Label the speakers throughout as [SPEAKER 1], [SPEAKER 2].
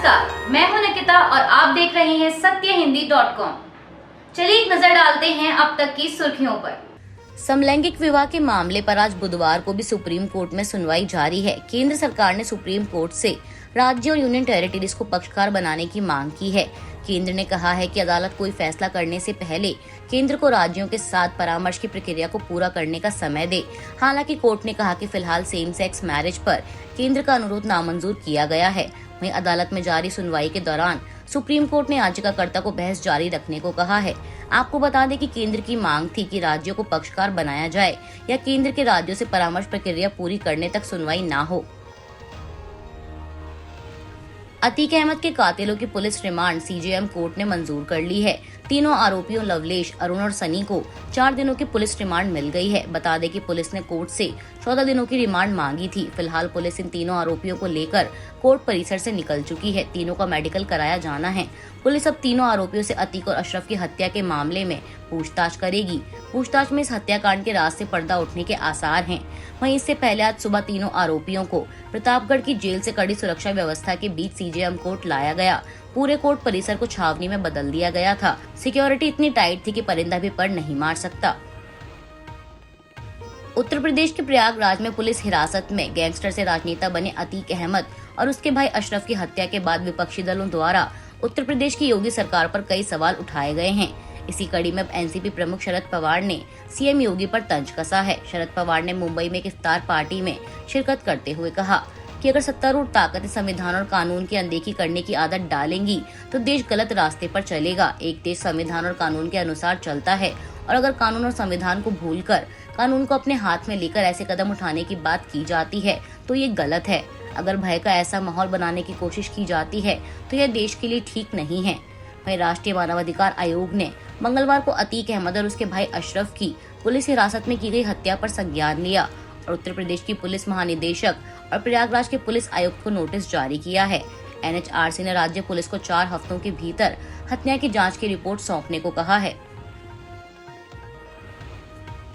[SPEAKER 1] नमस्कार, मैं हूं निकिता और आप देख रहे हैं सत्यहिंदी.com। चलिए एक नजर डालते हैं अब तक की सुर्खियों पर।
[SPEAKER 2] समलैंगिक विवाह के मामले पर आज बुधवार को भी सुप्रीम कोर्ट में सुनवाई जारी है। केंद्र सरकार ने सुप्रीम कोर्ट से राज्यों और यूनियन टेरिटरीज को पक्षकार बनाने की मांग की है। केंद्र ने कहा है कि अदालत कोई फैसला करने से पहले केंद्र को राज्यों के साथ परामर्श की प्रक्रिया को पूरा करने का समय दे। हालांकि कोर्ट ने कहा कि फिलहाल सेम सेक्स मैरिज पर केंद्र का अनुरोध नामंजूर किया गया है। वहीं अदालत में जारी सुनवाई के दौरान सुप्रीम कोर्ट ने याचिकाकर्ता को बहस जारी रखने को कहा है। आपको बता दें कि केंद्र की मांग थी कि राज्यों को पक्षकार बनाया जाए या केंद्र के राज्यों से परामर्श प्रक्रिया पूरी करने तक सुनवाई न हो। अतीक अहमद के कातिलों की पुलिस रिमांड सीजेएम कोर्ट ने मंजूर कर ली है। तीनों आरोपियों लवलेश, अरुण और सनी को 4 दिनों की पुलिस रिमांड मिल गई है। बता दें कि पुलिस ने कोर्ट से 14 दिनों की रिमांड मांगी थी। फिलहाल पुलिस इन तीनों आरोपियों को लेकर कोर्ट परिसर से निकल चुकी है। तीनों का मेडिकल कराया जाना है। पुलिस अब तीनों आरोपियों से अतीक और अशरफ की हत्या के मामले में पूछताछ करेगी। पूछताछ में इस हत्याकांड के राज से पर्दा उठने के आसार हैं। वहीं इससे पहले आज सुबह तीनों आरोपियों को प्रतापगढ़ की जेल से कड़ी सुरक्षा व्यवस्था के बीच सीजेएम कोर्ट लाया गया। पूरे कोर्ट परिसर को छावनी में बदल दिया गया था। सिक्योरिटी इतनी टाइट थी कि परिंदा भी पर नहीं मार सकता। उत्तर प्रदेश के प्रयागराज में पुलिस हिरासत में गैंगस्टर से राजनेता बने अतीक अहमद और उसके भाई अशरफ की हत्या के बाद विपक्षी दलों द्वारा उत्तर प्रदेश की योगी सरकार पर कई सवाल उठाए गए हैं। इसी कड़ी में अब एनसीपी प्रमुख शरद पवार ने सीएम योगी पर तंज कसा है। शरद पवार ने मुंबई में एक इफ्तार पार्टी में शिरकत करते हुए कहा कि अगर सत्तारूढ़ ताकतें संविधान और कानून की अनदेखी करने की आदत डालेंगी तो देश गलत रास्ते पर चलेगा। एक देश संविधान और कानून के अनुसार चलता है और अगर कानून और संविधान को भूलकर कानून को अपने हाथ में लेकर ऐसे कदम उठाने की बात की जाती है तो ये गलत है। अगर भय का ऐसा माहौल बनाने की कोशिश की जाती है तो यह देश के लिए ठीक नहीं है। वहीं राष्ट्रीय मानवाधिकार आयोग ने मंगलवार को अतीक अहमद और उसके भाई अशरफ की पुलिस हिरासत में की गई हत्या पर संज्ञान लिया और उत्तर प्रदेश की पुलिस महानिदेशक और प्रयागराज के पुलिस आयुक्त को नोटिस जारी किया है। एनएचआरसी ने राज्य पुलिस को 4 हफ्तों के भीतर हत्या की जांच की रिपोर्ट सौंपने को कहा है।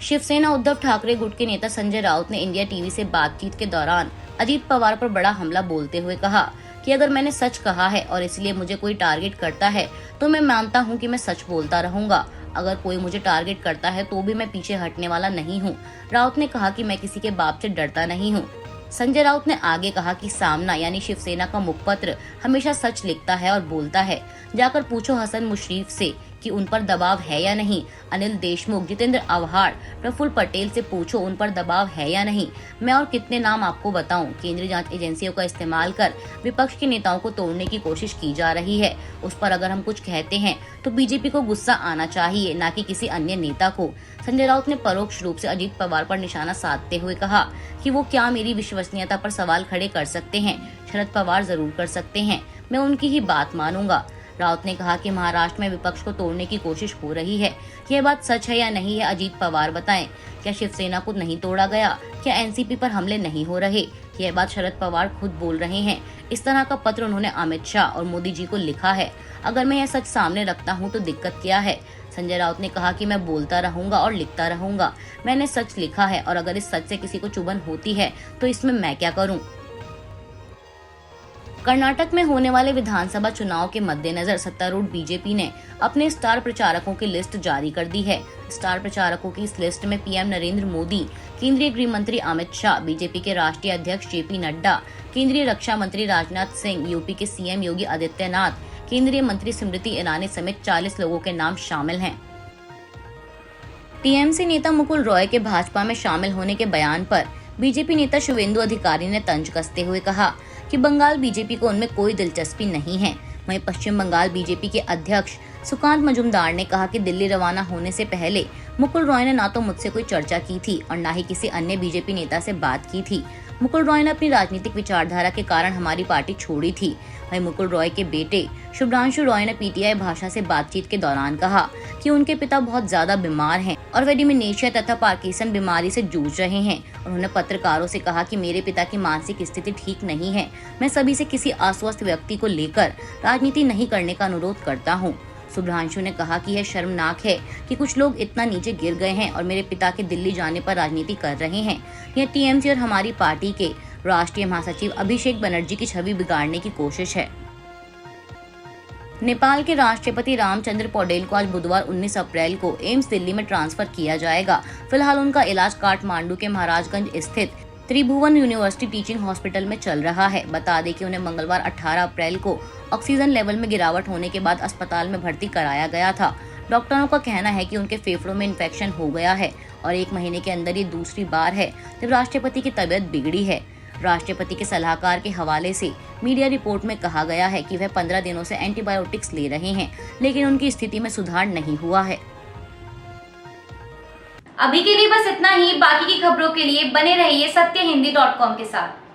[SPEAKER 2] शिवसेना उद्धव ठाकरे गुट के नेता संजय राउत ने इंडिया टीवी से बातचीत के दौरान अजीत पवार पर बड़ा हमला बोलते हुए कहा कि अगर मैंने सच कहा है और इसलिए मुझे कोई टारगेट करता है तो मैं मानता हूं कि मैं सच बोलता रहूंगा। अगर कोई मुझे टारगेट करता है तो भी मैं पीछे हटने वाला नहीं हूं। राउत ने कहा कि मैं किसी के बाप से डरता नहीं हूं। संजय राउत ने आगे कहा कि सामना यानी शिवसेना का मुखपत्र हमेशा सच लिखता है और बोलता है। जाकर पूछो हसन मुशरीफ से कि उन पर दबाव है या नहीं। अनिल देशमुख, जितेंद्र आव्हाड, प्रफुल्ल पटेल से पूछो उन पर दबाव है या नहीं। मैं और कितने नाम आपको बताऊं। केंद्रीय जांच एजेंसियों का इस्तेमाल कर विपक्ष के नेताओं को तोड़ने की कोशिश की जा रही है। उस पर अगर हम कुछ कहते हैं तो बीजेपी को गुस्सा आना चाहिए, न कि किसी अन्य नेता को। संजय राउत ने परोक्ष रूप से अजीत पवार पर निशाना साधते हुए कहा कि वो क्या मेरी विश्वसनीयता पर सवाल खड़े कर सकते हैं। शरद पवार जरूर कर सकते हैं, मैं उनकी ही बात मानूंगा। राउत ने कहा कि महाराष्ट्र में विपक्ष को तोड़ने की कोशिश हो रही है। यह बात सच है या नहीं है, अजीत पवार बताएं। क्या शिवसेना को नहीं तोड़ा गया? क्या एनसीपी पर हमले नहीं हो रहे? यह बात शरद पवार खुद बोल रहे हैं। इस तरह का पत्र उन्होंने अमित शाह और मोदी जी को लिखा है। अगर मैं यह सच सामने रखता हूं तो दिक्कत क्या है? संजय राउत ने कहा कि मैं बोलता रहूंगा और लिखता रहूंगा। मैंने सच लिखा है और अगर इस सच से किसी को चुभन होती है तो इसमें मैं क्या करूं? कर्नाटक में होने वाले विधानसभा चुनाव के मद्देनजर सत्तारूढ़ बीजेपी ने अपने स्टार प्रचारकों की लिस्ट जारी कर दी है। स्टार प्रचारकों की इस लिस्ट में पीएम नरेंद्र मोदी, केंद्रीय गृह मंत्री अमित शाह, बीजेपी के राष्ट्रीय अध्यक्ष जेपी नड्डा, केंद्रीय रक्षा मंत्री राजनाथ सिंह, यूपी के सीएम योगी आदित्यनाथ, केंद्रीय मंत्री स्मृति ईरानी समेत 40 लोगों के नाम शामिल हैं। टीएमसी नेता मुकुल रॉय के भाजपा में शामिल होने के बयान पर बीजेपी नेता शुवेंदु अधिकारी ने तंज कसते हुए कहा कि बंगाल बीजेपी को उनमें कोई दिलचस्पी नहीं है। वहीं पश्चिम बंगाल बीजेपी के अध्यक्ष सुकांत मजूमदार ने कहा कि दिल्ली रवाना होने से पहले मुकुल रॉय ने ना तो मुझसे कोई चर्चा की थी और न ही किसी अन्य बीजेपी नेता से बात की थी। मुकुल रॉय ने अपनी राजनीतिक विचारधारा के कारण हमारी पार्टी छोड़ी थी। वहीं मुकुल रॉय के बेटे शुभ्रांशु रॉय ने पीटीआई भाषा से बातचीत के दौरान कहा कि उनके पिता बहुत ज्यादा बीमार हैं और वे डिमेंशिया तथा पार्किंसन बीमारी से जूझ रहे हैं। उन्होंने पत्रकारों से कहा कि मेरे पिता की मानसिक स्थिति ठीक नहीं है। मैं सभी से किसी अस्वस्थ व्यक्ति को लेकर राजनीति नहीं करने का अनुरोध करता हूँ। शुभ्रांशु ने कहा कि यह शर्मनाक है कि कुछ लोग इतना नीचे गिर गए हैं और मेरे पिता के दिल्ली जाने पर राजनीति कर रहे हैं। यह टीएमसी और हमारी पार्टी के राष्ट्रीय महासचिव अभिषेक बनर्जी की छवि बिगाड़ने की कोशिश है। नेपाल के राष्ट्रपति रामचंद्र पौडेल को आज बुधवार 19 अप्रैल को एम्स दिल्ली में ट्रांसफर किया जाएगा। फिलहाल उनका इलाज काठमांडू के महाराजगंज स्थित त्रिभुवन यूनिवर्सिटी टीचिंग हॉस्पिटल में चल रहा है। बता दें कि उन्हें मंगलवार 18 अप्रैल को ऑक्सीजन लेवल में गिरावट होने के बाद अस्पताल में भर्ती कराया गया था। डॉक्टरों का कहना है कि उनके फेफड़ों में इन्फेक्शन हो गया है और 1 महीने के अंदर ये दूसरी बार है जब राष्ट्रपति की तबीयत बिगड़ी है। राष्ट्रपति के सलाहकार के हवाले से मीडिया रिपोर्ट में कहा गया है कि वह 15 दिनों से एंटीबायोटिक्स ले रहे हैं, लेकिन उनकी स्थिति में सुधार नहीं हुआ है।
[SPEAKER 1] अभी के लिए बस इतना ही। बाकी की खबरों के लिए बने रहिए सत्यहिंदी.com के साथ।